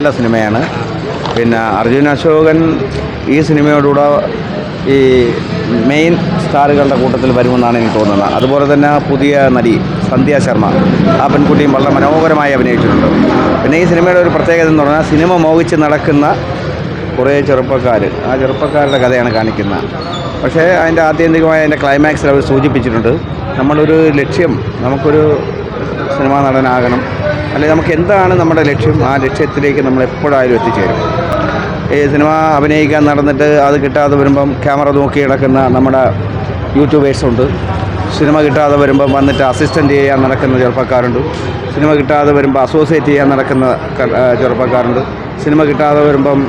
നല്ല സിനിമയാണ്. പിന്നെ അർജുൻ അശോകൻ ഈ സിനിമയോടുകൂടെ ഈ മെയിൻ സ്റ്റാറുകളുടെ കൂട്ടത്തിൽ വരുമെന്നാണ് എനിക്ക് തോന്നുന്നത്. അതുപോലെ തന്നെ പുതിയ നടി സന്ധ്യ ശർമ്മ, ആ പെൺകുട്ടിയും വളരെ മനോഹരമായി അഭിനയിച്ചിട്ടുണ്ട്. പിന്നെ ഈ സിനിമയുടെ ഒരു പ്രത്യേകത എന്ന് പറഞ്ഞാൽ സിനിമ മോഹിച്ച് നടക്കുന്ന കുറേ ചെറുപ്പക്കാർ, ആ ചെറുപ്പക്കാരുടെ കഥയാണ് കാണിക്കുന്നത്. പക്ഷേ അതിൻ്റെ ആത്യന്തികമായ അതിൻ്റെ ക്ലൈമാക്സിൽ അവർ സൂചിപ്പിച്ചിട്ടുണ്ട്, നമ്മളൊരു ലക്ഷ്യം, നമുക്കൊരു സിനിമാ നടനാകണം, അല്ലെങ്കിൽ നമുക്ക് എന്താണ് നമ്മുടെ ലക്ഷ്യം, ആ ലക്ഷ്യത്തിലേക്ക് നമ്മൾ എപ്പോഴായാലും എത്തിച്ചേരും. ഈ സിനിമ അഭിനയിക്കാൻ നടന്നിട്ട് അത് കിട്ടാതെ വരുമ്പം ക്യാമറ നോക്കി കിടക്കുന്ന നമ്മുടെ യൂട്യൂബേഴ്സുണ്ട്. സിനിമ കിട്ടാതെ വരുമ്പം വന്നിട്ട് അസിസ്റ്റൻ്റ് ചെയ്യാൻ നടക്കുന്ന ചെറുപ്പക്കാരുണ്ട്. സിനിമ കിട്ടാതെ വരുമ്പോൾ അസോസിയേറ്റ് ചെയ്യാൻ നടക്കുന്ന ചെറുപ്പക്കാരുണ്ട്. സിനിമ കിട്ടാതെ വരുമ്പം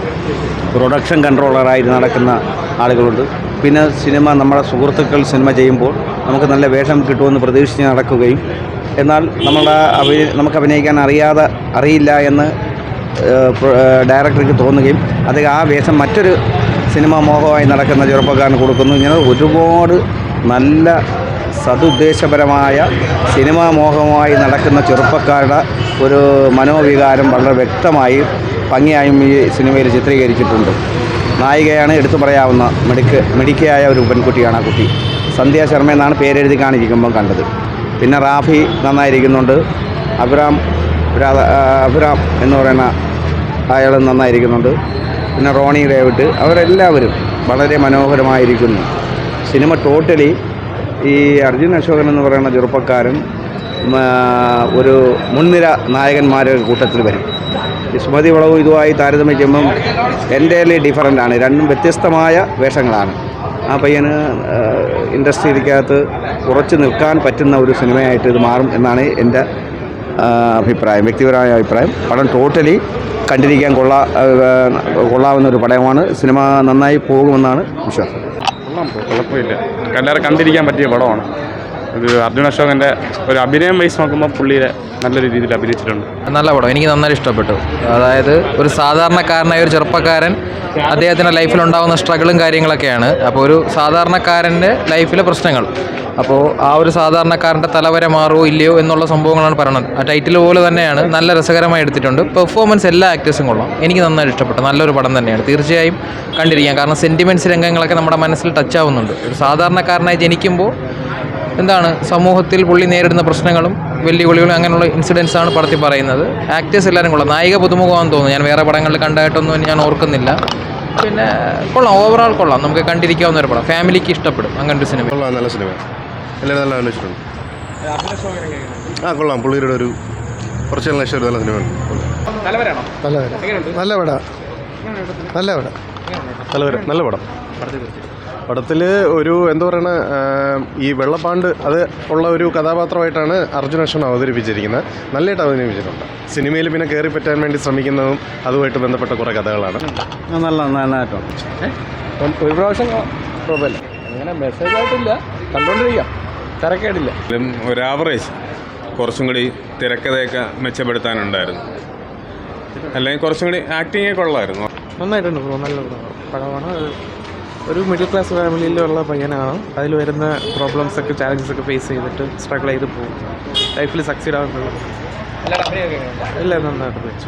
പ്രൊഡക്ഷൻ കൺട്രോളറായിട്ട് നടക്കുന്ന ആളുകളുണ്ട്. പിന്നെ സിനിമ നമ്മുടെ സുഹൃത്തുക്കൾ സിനിമ ചെയ്യുമ്പോൾ നമുക്ക് നല്ല വേഷം കിട്ടുമെന്ന് പ്രതീക്ഷിച്ച് നടക്കുകയും എന്നാൽ നമുക്ക് അഭിനയിക്കാൻ അറിയില്ല എന്ന് ഡയറക്ടർക്ക് തോന്നുകയും അദ്ദേഹം ആ വേഷം മറ്റൊരു സിനിമ മോഹമായി നടക്കുന്ന ചെറുപ്പക്കാരന് കൊടുക്കുന്നു. ഇങ്ങനെ ഒരുപാട് നല്ല സതുദ്ദേശപരമായ സിനിമാ മോഹമായി നടക്കുന്ന ചെറുപ്പക്കാരുടെ ഒരു മനോവികാരം വളരെ വ്യക്തമായും ഭംഗിയായും ഈ സിനിമയിൽ ചിത്രീകരിച്ചിട്ടുണ്ട്. നായികയാണ് എടുത്തു പറയാവുന്ന മിടുക്കിയായ ഒരു പെൺകുട്ടിയാണ് ആ കുട്ടി. സന്ധ്യ ശർമ്മ എന്നാണ് പേരെഴുതി കാണിക്കുമ്പം കണ്ടത്. പിന്നെ റാഫി നന്നായിരിക്കുന്നുണ്ട്, അബ്രാം എന്ന് പറയുന്ന അയാൾ നന്നായിരിക്കുന്നുണ്ട്, പിന്നെ റോണി ഡേവിഡ്, അവരെല്ലാവരും വളരെ മനോഹരമായിരിക്കുന്നു. സിനിമ ടോട്ടലി ഈ അർജുൻ അശോകൻ എന്ന് പറയുന്ന ചെറുപ്പക്കാരൻ ഒരു മുൻനിര നായകന്മാരുടെ കൂട്ടത്തിൽ വരും. ഈ സുമതി വളവും ഇതുമായി താരതമ്യം എൻ്റയർലി ഡിഫറൻ്റാണ്. രണ്ടും വ്യത്യസ്തമായ വേഷങ്ങളാണ്. ആ പയ്യന് ഇൻഡസ്ട്രിയിലേക്കകത്ത് ഉറച്ചു നിൽക്കാൻ പറ്റുന്ന ഒരു സിനിമയായിട്ട് ഇത് മാറും എന്നാണ് എൻ്റെ അഭിപ്രായം, വ്യക്തിപരമായ അഭിപ്രായം. പടം ടോട്ടലി കണ്ടിരിക്കാൻ കൊള്ളാവുന്ന ഒരു പടമാണ്. സിനിമ നന്നായി പോകുമെന്നാണ് വിശ്വാസം. കുഴപ്പമില്ല, എല്ലാവരും കണ്ടിരിക്കാൻ പറ്റിയ പടമാണ് ഇത്. അർജുൻ അശോകൻ്റെ ഒരു അഭിനയം വൈസ് നോക്കുമ്പോൾ പുള്ളിയെ നല്ലൊരു രീതിയിൽ അഭിനയിച്ചിട്ടുണ്ട്. നല്ല പടം, എനിക്ക് നന്നായി ഇഷ്ടപ്പെട്ടു. അതായത് ഒരു സാധാരണക്കാരനായ ഒരു ചെറുപ്പക്കാരൻ, അദ്ദേഹത്തിൻ്റെ ലൈഫിലുണ്ടാകുന്ന സ്ട്രഗിളും കാര്യങ്ങളൊക്കെയാണ്. അപ്പോൾ ഒരു സാധാരണക്കാരൻ്റെ ലൈഫിലെ പ്രശ്നങ്ങൾ, അപ്പോൾ ആ ഒരു സാധാരണക്കാരൻ്റെ തലവരെ മാറുമോ ഇല്ലയോ എന്നുള്ള സംഭവങ്ങളാണ് പറയുന്നത്. ആ ടൈറ്റിൽ പോലെ തന്നെയാണ്, നല്ല രസകരമായി എടുത്തിട്ടുണ്ട്. പെർഫോമൻസ് എല്ലാ ആക്ടേഴ്സും കൊള്ളാം, എനിക്ക് നന്നായിട്ട് ഇഷ്ടപ്പെട്ടു. നല്ലൊരു പടം തന്നെയാണ്, തീർച്ചയായും കണ്ടിരിക്കാം. കാരണം സെൻറ്റിമെൻറ്റ്സ് രംഗങ്ങളൊക്കെ നമ്മുടെ മനസ്സിൽ ടച്ച് ആവുന്നുണ്ട്. ഒരു സാധാരണക്കാരനായി ജനിക്കുമ്പോൾ എന്താണ് സമൂഹത്തിൽ പുള്ളി നേരിടുന്ന പ്രശ്നങ്ങളും വെല്ലുവിളികളും അങ്ങനെയുള്ള ഇൻസിഡൻസാണ് പടത്തിൽ പറയുന്നത്. ആക്ടേഴ്സ് എല്ലാവരും കൊള്ളാം. നായിക പുതുമുഖമാണെന്ന് തോന്നുന്നു, ഞാൻ വേറെ പടങ്ങളിൽ കണ്ടായിട്ടൊന്നും ഞാൻ ഓർക്കുന്നില്ല. പിന്നെ കൊള്ളാം, ഓവറോൾ കൊള്ളാം, നമുക്ക് കണ്ടിരിക്കാവുന്ന ഒരു പടം, ഫാമിലിക്ക് ഇഷ്ടപ്പെടും അങ്ങനൊരു സിനിമ. കൊള്ളാം, നല്ല സിനിമ, എല്ലാവരും നല്ല അന്വേഷിച്ചിട്ടുണ്ട്. കൊള്ളാം, പുള്ളിയുടെ ഒരു കുറച്ച് നല്ല ഇഷ്ടം, നല്ല സിനിമയാണ്. നല്ല പടം. പടത്തിൽ ഒരു എന്താ പറയുക, ഈ വെള്ളപ്പാണ്ട് അത് ഉള്ള ഒരു കഥാപാത്രമായിട്ടാണ് അർജുൻ അശോകൻ അവതരിപ്പിച്ചിരിക്കുന്നത്. നല്ലതായിട്ട് അവതരിപ്പിച്ചിട്ടുണ്ട്. സിനിമയിൽ പിന്നെ കയറി പറ്റാൻ വേണ്ടി ശ്രമിക്കുന്നതും അതുമായിട്ട് ബന്ധപ്പെട്ട കുറേ കഥകളാണ്. നന്നായിട്ടുണ്ട്. ഒരു പ്രാവശ്യം കുഴപ്പമില്ല, അങ്ങനെ മെസ്സേജ് ആയിട്ടില്ല, കണ്ടുകൊണ്ടിരിക്കാം, തിരക്കേടില്ല. ഒരു ആവറേജ്, കുറച്ചും കൂടി തിരക്കഥയൊക്കെ മെച്ചപ്പെടുത്താനുണ്ടായിരുന്നു, അല്ലെങ്കിൽ കുറച്ചും കൂടി ആക്ടിങ് കൊള്ളായിരുന്നു. നന്നായിട്ടുണ്ട്, നല്ല പടമാണ്. ഒരു മിഡിൽ ക്ലാസ് ഫാമിലിയിലുള്ള പയ്യനാണ്. അതിൽ വരുന്ന പ്രോബ്ലംസൊക്കെ ചാലഞ്ചസൊക്കെ ഫേസ് ചെയ്തിട്ട് സ്ട്രഗിൾ ചെയ്ത് പോകും, ലൈഫിൽ സക്സീഡ് ആവുന്നുള്ളത്. എല്ലാം നന്നായിട്ട് വെച്ചു.